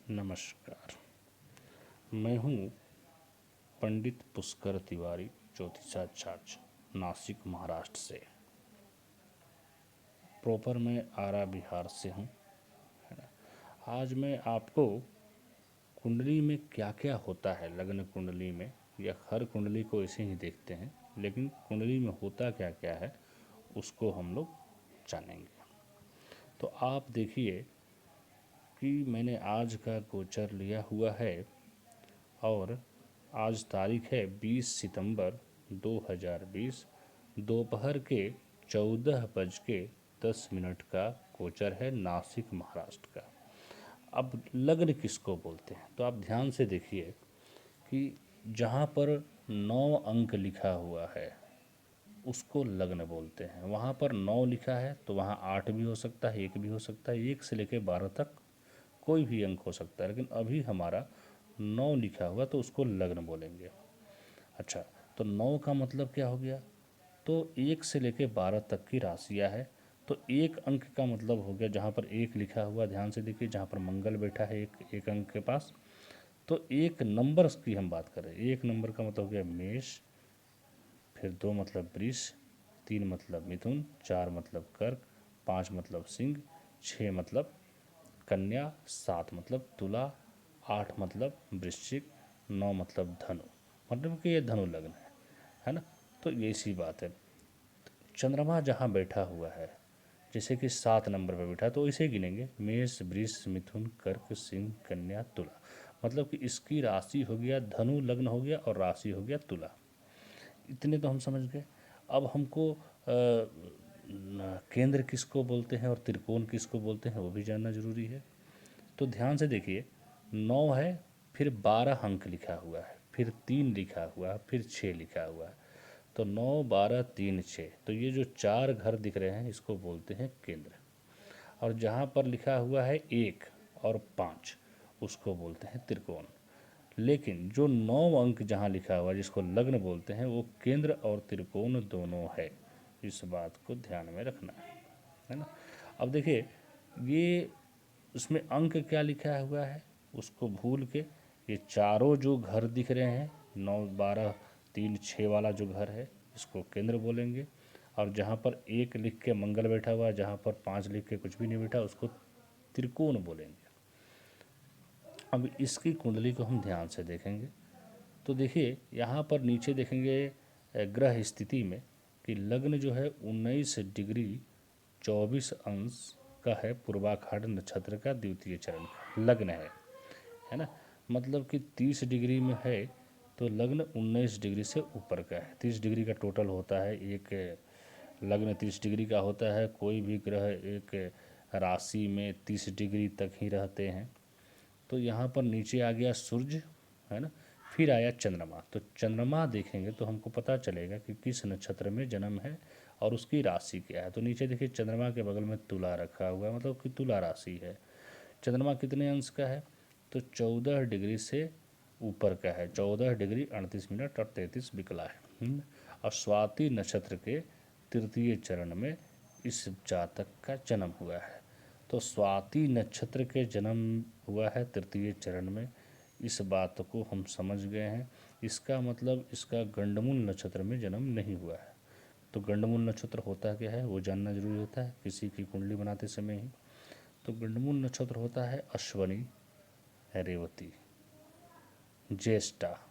नमस्कार। मैं हूँ पंडित पुष्कर तिवारी, ज्योतिषाचार्य, नासिक महाराष्ट्र से। प्रॉपर मैं आरा बिहार से हूँ, है ना। आज मैं आपको कुंडली में क्या क्या होता है, लग्न कुंडली में, या हर कुंडली को ऐसे ही देखते हैं, लेकिन कुंडली में होता क्या क्या है उसको हम लोग जानेंगे। तो आप देखिए कि मैंने आज का गोचर लिया हुआ है और आज तारीख है 20 सितंबर 2020, दोपहर के 14:10 का गोचर है, नासिक महाराष्ट्र का। अब लग्न किसको बोलते हैं, तो आप ध्यान से देखिए कि जहाँ पर 9 अंक लिखा हुआ है उसको लग्न बोलते हैं। वहाँ पर 9 लिखा है तो वहाँ 8 भी हो सकता है, 1 भी हो सकता है, 1 से लेकर 12 तक कोई भी अंक हो सकता है, लेकिन अभी हमारा 9 लिखा हुआ तो उसको लग्न बोलेंगे। अच्छा, तो 9 का मतलब क्या हो गया, तो 1 से लेकर 12 तक की राशियाँ है। तो एक अंक का मतलब हो गया, जहाँ पर 1 लिखा हुआ, ध्यान से देखिए, जहाँ पर मंगल बैठा है एक अंक के पास, तो एक नंबर की हम बात करें, एक नंबर का मतलब हो गया मेष, फिर 2 मतलब वृष, 3 मतलब मिथुन, 4 मतलब कर्क, 5 मतलब सिंह, 6 मतलब कन्या, 7 मतलब तुला, 8 मतलब वृश्चिक, 9 मतलब धनु, मतलब कि ये धनु लग्न है ना। तो ये सी बात है। चंद्रमा जहाँ बैठा हुआ है, जैसे कि 7 नंबर पर बैठा है, तो इसे गिनेंगे मेष, वृष, मिथुन, कर्क, सिंह, कन्या, तुला, मतलब कि इसकी राशि हो गया धनु लग्न हो गया और राशि हो गया तुला। इतने तो हम समझ गए। अब हमको केंद्र किसको बोलते हैं और त्रिकोण किसको बोलते हैं वो भी जानना जरूरी है। तो ध्यान से देखिए, 9 है, फिर 12 अंक लिखा हुआ है, फिर 3 लिखा हुआ है, फिर 6 लिखा हुआ है, तो 9, 12, 3, 6, तो ये जो 4 घर दिख रहे हैं इसको बोलते हैं केंद्र। और जहाँ पर लिखा हुआ है 1 और 5 उसको बोलते हैं त्रिकोण। लेकिन जो 9 अंक जहाँ लिखा हुआ है जिसको लग्न बोलते हैं वो केंद्र और त्रिकोण दोनों है। इस बात को ध्यान में रखना है ना। अब देखिए, ये उसमें अंक क्या लिखा हुआ है उसको भूल के ये चारों जो घर दिख रहे हैं, 9, 12, 3, 6 वाला जो घर है इसको केंद्र बोलेंगे। और जहाँ पर 1 लिख के मंगल बैठा हुआ है, जहाँ पर 5 लिख के कुछ भी नहीं बैठा, उसको त्रिकोण बोलेंगे। अब इसकी कुंडली को हम ध्यान से देखेंगे तो देखिए यहाँ पर नीचे देखेंगे ग्रह स्थिति में कि लग्न जो है 19 डिग्री 24 अंश का है, पूर्वाखाड़ नक्षत्र का द्वितीय चरण का लग्न है ना। मतलब कि 30 डिग्री में है तो लग्न 19 डिग्री से ऊपर का है। 30 डिग्री का टोटल होता है, एक लग्न 30 डिग्री का होता है। कोई भी ग्रह एक राशि में 30 डिग्री तक ही रहते हैं। तो यहाँ पर नीचे आ गया सूर्य, है ना, फिर आया चंद्रमा। तो चंद्रमा देखेंगे तो हमको पता चलेगा कि किस नक्षत्र में जन्म है और उसकी राशि क्या है। तो नीचे देखिए चंद्रमा के बगल में तुला रखा हुआ है, मतलब कि तुला राशि है। चंद्रमा कितने अंश का है, तो 14 डिग्री से ऊपर का है, 14 डिग्री 38 मिनट और 33 बिकला है। और स्वाति नक्षत्र के तृतीय चरण में इस जातक का जन्म हुआ है। तो स्वाति नक्षत्र के जन्म हुआ है तृतीय चरण में, इस बात को हम समझ गए हैं। इसका मतलब इसका गंडमूल नक्षत्र में जन्म नहीं हुआ है। तो गंडमूल नक्षत्र होता क्या है वो जानना जरूरी होता है किसी की कुंडली बनाते समय ही। तो गंडमूल नक्षत्र होता है अश्वनी, रेवती, ज्येष्ठा,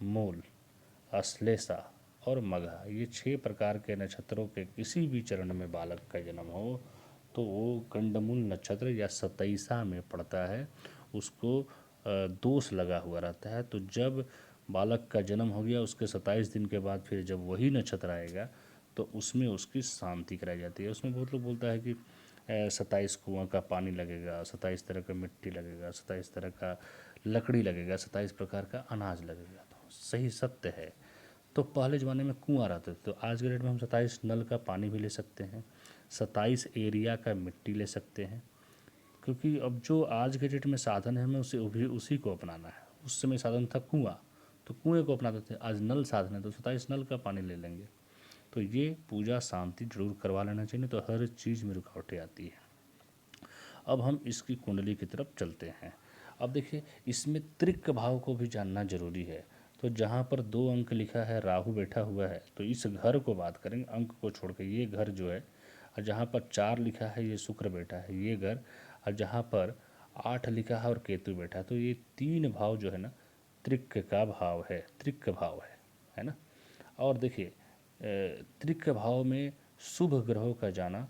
मूल, अश्लेषा और मघा। ये 6 प्रकार के नक्षत्रों के किसी भी चरण में बालक का जन्म हो तो वो गंडमूल नक्षत्र या 27 में पड़ता है। उसको दोष लगा हुआ रहता है। तो जब बालक का जन्म हो गया उसके 27 दिन के बाद फिर जब वही नक्षत्र आएगा तो उसमें उसकी शांति कराई जाती है। उसमें बहुत लोग बोलता है कि 27 कुआं का पानी लगेगा, 27 तरह का मिट्टी लगेगा, 27 तरह का लकड़ी लगेगा, 27 प्रकार का अनाज लगेगा। तो सही सत्य है। तो पहले ज़माने में कुआं रहते थे, तो आज के डेट में हम 27 नल का पानी भी ले सकते हैं, 27 एरिया का मिट्टी ले सकते हैं। क्योंकि अब जो आज के डेट में साधन है हमें उसी को अपनाना है। उस समय साधन था कुआं, तो कुएं को अपनाते थे। आज नल साधन है तो 27 नल का पानी ले लेंगे। तो ये पूजा शांति जरूर करवा लेना चाहिए, तो हर चीज़ में रुकावटें आती है। अब हम इसकी कुंडली की तरफ चलते हैं। अब देखिए इसमें त्रिक भाव को भी जानना जरूरी है। तो जहाँ पर 2 अंक लिखा है राहु बैठा हुआ है, तो इस घर को बात करेंगे, अंक को छोड़ के ये घर जो है। और जहाँ पर 4 लिखा है ये शुक्र बैठा है ये घर। और जहाँ पर 8 लिखा है और केतु बैठा है, तो ये 3 भाव जो है ना त्रिक का भाव है, त्रिक भाव है ना। और देखिए त्रिक भाव में शुभ ग्रहों का जाना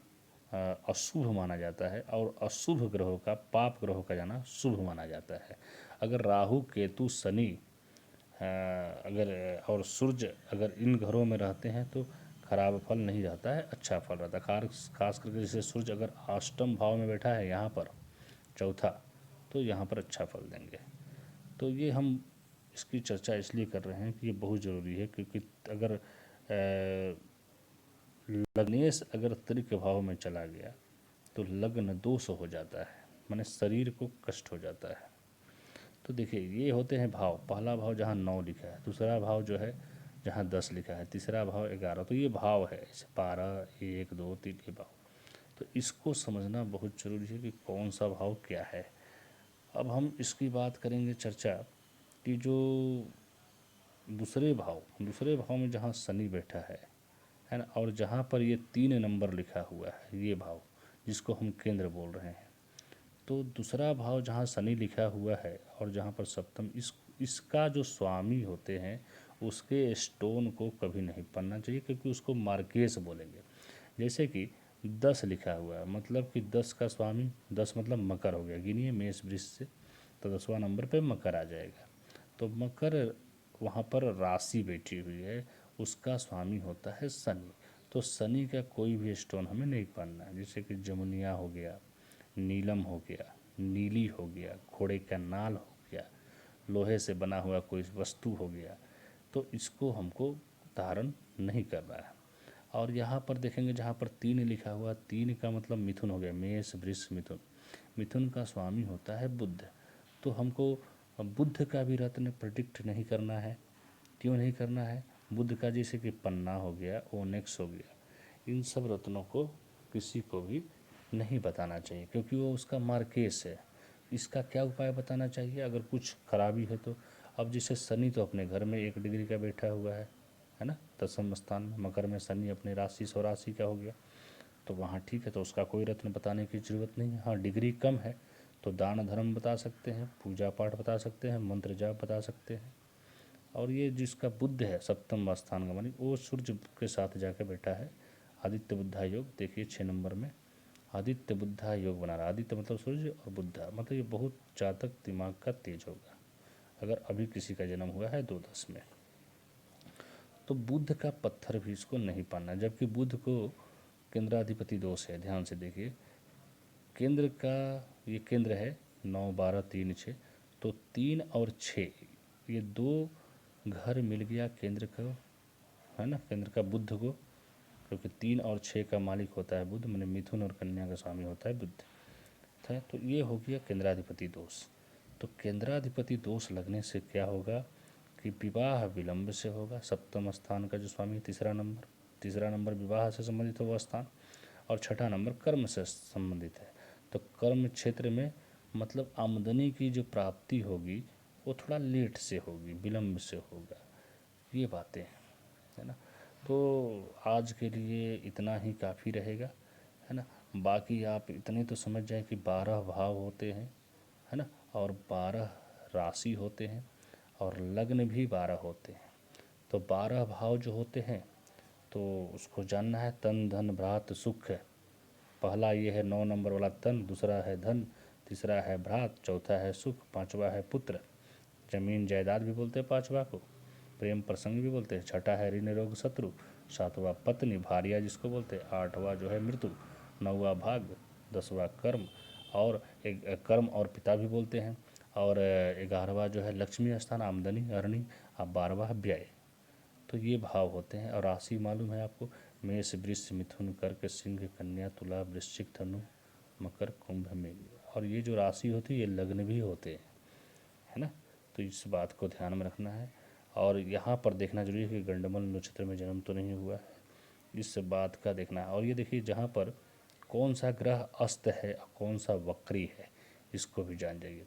अशुभ माना जाता है, और अशुभ ग्रहों का, पाप ग्रहों का जाना शुभ माना जाता है। अगर राहु केतु शनि अगर और सूर्य अगर इन घरों में रहते हैं तो खराब फल नहीं रहता है, अच्छा फल रहता है। खास करके जैसे सूर्य अगर अष्टम भाव में बैठा है यहाँ पर चौथा, तो यहाँ पर अच्छा फल देंगे। तो ये हम इसकी चर्चा इसलिए कर रहे हैं कि ये बहुत ज़रूरी है, क्योंकि अगर लग्नेश अगर त्रिक भाव में चला गया तो लग्न दोष हो जाता है, माने शरीर को कष्ट हो जाता है। तो देखिए ये होते हैं भाव। पहला भाव जहाँ 9 लिखा है, दूसरा भाव जो है जहाँ 10 लिखा है, तीसरा भाव 11। तो ये भाव है, जैसे 12, 1, 2, 3 ये भाव। तो इसको समझना बहुत ज़रूरी है कि कौन सा भाव क्या है। अब हम इसकी बात करेंगे चर्चा कि जो दूसरे भाव में जहाँ शनि बैठा है ना, और जहाँ पर ये 3 नंबर लिखा हुआ है ये भाव, जिसको हम केंद्र बोल रहे हैं। तो दूसरा भाव जहाँ शनि लिखा हुआ है और जहाँ पर सप्तम, इसका जो स्वामी होते हैं उसके स्टोन को कभी नहीं पढ़ना चाहिए, क्योंकि उसको मार्केस बोलेंगे। जैसे कि 10 लिखा हुआ है, मतलब कि 10 का स्वामी, 10 मतलब मकर हो गया। गिनिए मेष वृष से, तो 10वां नंबर पे मकर आ जाएगा। तो मकर वहाँ पर राशि बैठी हुई है, उसका स्वामी होता है शनि। तो शनि का कोई भी स्टोन हमें नहीं पढ़ना है, जैसे कि जमुनिया हो गया, नीलम हो गया, नीली हो गया, घोड़े का नाल हो गया, लोहे से बना हुआ कोई वस्तु हो गया, तो इसको हमको धारण नहीं करना है। और यहाँ पर देखेंगे जहाँ पर 3 लिखा हुआ, 3 का मतलब मिथुन हो गया, मेष वृष मिथुन। मिथुन का स्वामी होता है बुध। तो हमको बुध का भी रत्न प्रेडिक्ट नहीं करना है। क्यों नहीं करना है? बुध का जैसे कि पन्ना हो गया, ओनेक्स हो गया, इन सब रत्नों को किसी को भी नहीं बताना चाहिए, क्योंकि वो उसका मार्केस है। इसका क्या उपाय बताना चाहिए अगर कुछ खराबी है तो? अब जैसे शनि तो अपने घर में 1 डिग्री का बैठा हुआ है ना, 10वें स्थान में मकर में शनि अपनी राशि स्वराशि का हो गया, तो वहाँ ठीक है, तो उसका कोई रत्न बताने की ज़रूरत नहीं है। हाँ डिग्री कम है तो दान धर्म बता सकते हैं, पूजा पाठ बता सकते हैं, मंत्र जाप बता सकते हैं। और ये जिसका बुध है 7वां स्थान का, मानी वो सूर्य के साथ जाकर बैठा है, आदित्य बुद्धा योग। देखिए 6 नंबर में आदित्य बुद्धा योग बना रहा। आदित्य मतलब सूर्य और बुद्धा मतलब ये बहुत जातक दिमाग का तेज होगा अगर अभी किसी का जन्म हुआ है 2-10 में। तो बुध का पत्थर भी इसको नहीं पाना, जबकि बुध को केंद्राधिपति दोष है। ध्यान से देखिए, केंद्र का ये केंद्र है 9, 12, 3, 6, तो 3 और 6 ये 2 घर मिल गया केंद्र का, है ना, केंद्र का बुध को, क्योंकि 3 और 6 का मालिक होता है बुध, मैंने मिथुन और कन्या का स्वामी होता है बुध है। तो ये हो गया केंद्राधिपति दोष। तो केंद्राधिपति दोष लगने से क्या होगा कि विवाह विलंब से होगा। 7वें स्थान का जो स्वामी है, तीसरा नंबर विवाह से संबंधित है वो स्थान, और 6ठा नंबर कर्म से संबंधित है। तो कर्म क्षेत्र में मतलब आमदनी की जो प्राप्ति होगी वो थोड़ा लेट से होगी, विलंब से होगा, ये बातें है ना। तो आज के लिए इतना ही काफ़ी रहेगा, है ना। बाकी आप इतने तो समझ जाए कि 12 भाव होते हैं, है ना, और 12 राशि होते हैं, और लग्न भी 12 होते हैं। तो 12 भाव जो होते हैं तो उसको जानना है। तन धन भ्रात सुख है। पहला ये है 9 नंबर वाला तन, दूसरा है धन, तीसरा है भ्रात, चौथा है सुख, पांचवा है पुत्र, जमीन जायदाद भी बोलते हैं पांचवा को, प्रेम प्रसंग भी बोलते हैं, छठा है ऋण रोग शत्रु, सातवां पत्नी भार्या जिसको बोलते हैं, आठवां जो है मृत्यु, नौवां भाग्य, 10वां कर्म, और कर्म और पिता भी बोलते हैं, और 11वां जो है लक्ष्मी स्थान, आमदनी अर्निंग, और 12वां व्यय। तो ये भाव होते हैं। और राशि मालूम है आपको, मेष वृष मिथुन कर्क सिंह कन्या तुला वृश्चिक धनु मकर कुंभ मीन। और ये जो राशि होती है ये लग्न भी होते हैं, है ना। तो इस बात को ध्यान में रखना है। और यहाँ पर देखना जरूरी है कि गंडमल नक्षत्र में जन्म तो नहीं हुआ है, इस बात का देखना है। और ये देखिए जहाँ पर कौन सा ग्रह अस्त है और कौन सा वक्री है, इसको भी जान जाइए।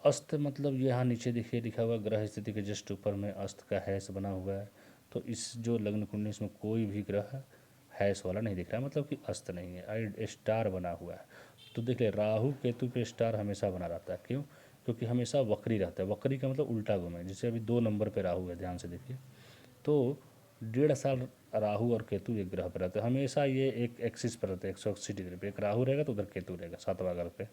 अस्त मतलब ये यहाँ नीचे देखिए लिखा हुआ ग्रह स्थिति के जस्ट ऊपर में अस्त का हैश बना हुआ है। तो इस जो लग्न कुंडली इसमें कोई भी ग्रह हैश वाला नहीं दिख रहा है, मतलब कि अस्त नहीं है, स्टार बना हुआ है। तो देखिए राहु केतु पे स्टार हमेशा बना रहता है, क्यों? क्योंकि हमेशा वक्री रहता है। वक्री का मतलब उल्टा घूमे, जैसे अभी 2 नंबर पे राहु है, ध्यान से देखिए। तो 1.5 साल राहु और केतु एक ग्रह पर रहते हैं, हमेशा ये एक एक्सिस पर रहते हैं, 180 डिग्री पे। एक राहु रहेगा तो उधर केतु रहेगा 7वां घर पे।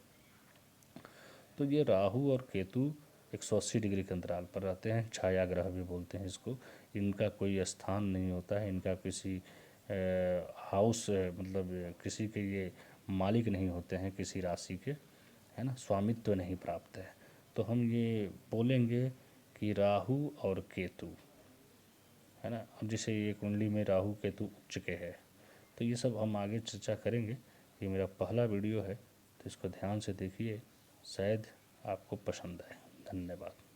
तो ये राहु और केतु 180 डिग्री के अंतराल पर रहते हैं, छाया ग्रह भी बोलते हैं इसको। इनका कोई स्थान नहीं होता है, इनका किसी हाउस मतलब किसी के ये मालिक नहीं होते हैं किसी राशि के, है ना, स्वामित्व तो नहीं प्राप्त है। तो हम ये बोलेंगे कि राहु और केतु, है ना। अब जैसे ये कुंडली में राहु केतु उच्च के है, तो ये सब हम आगे चर्चा करेंगे। ये मेरा पहला वीडियो है, तो इसको ध्यान से देखिए, शायद आपको पसंद आए। धन्यवाद।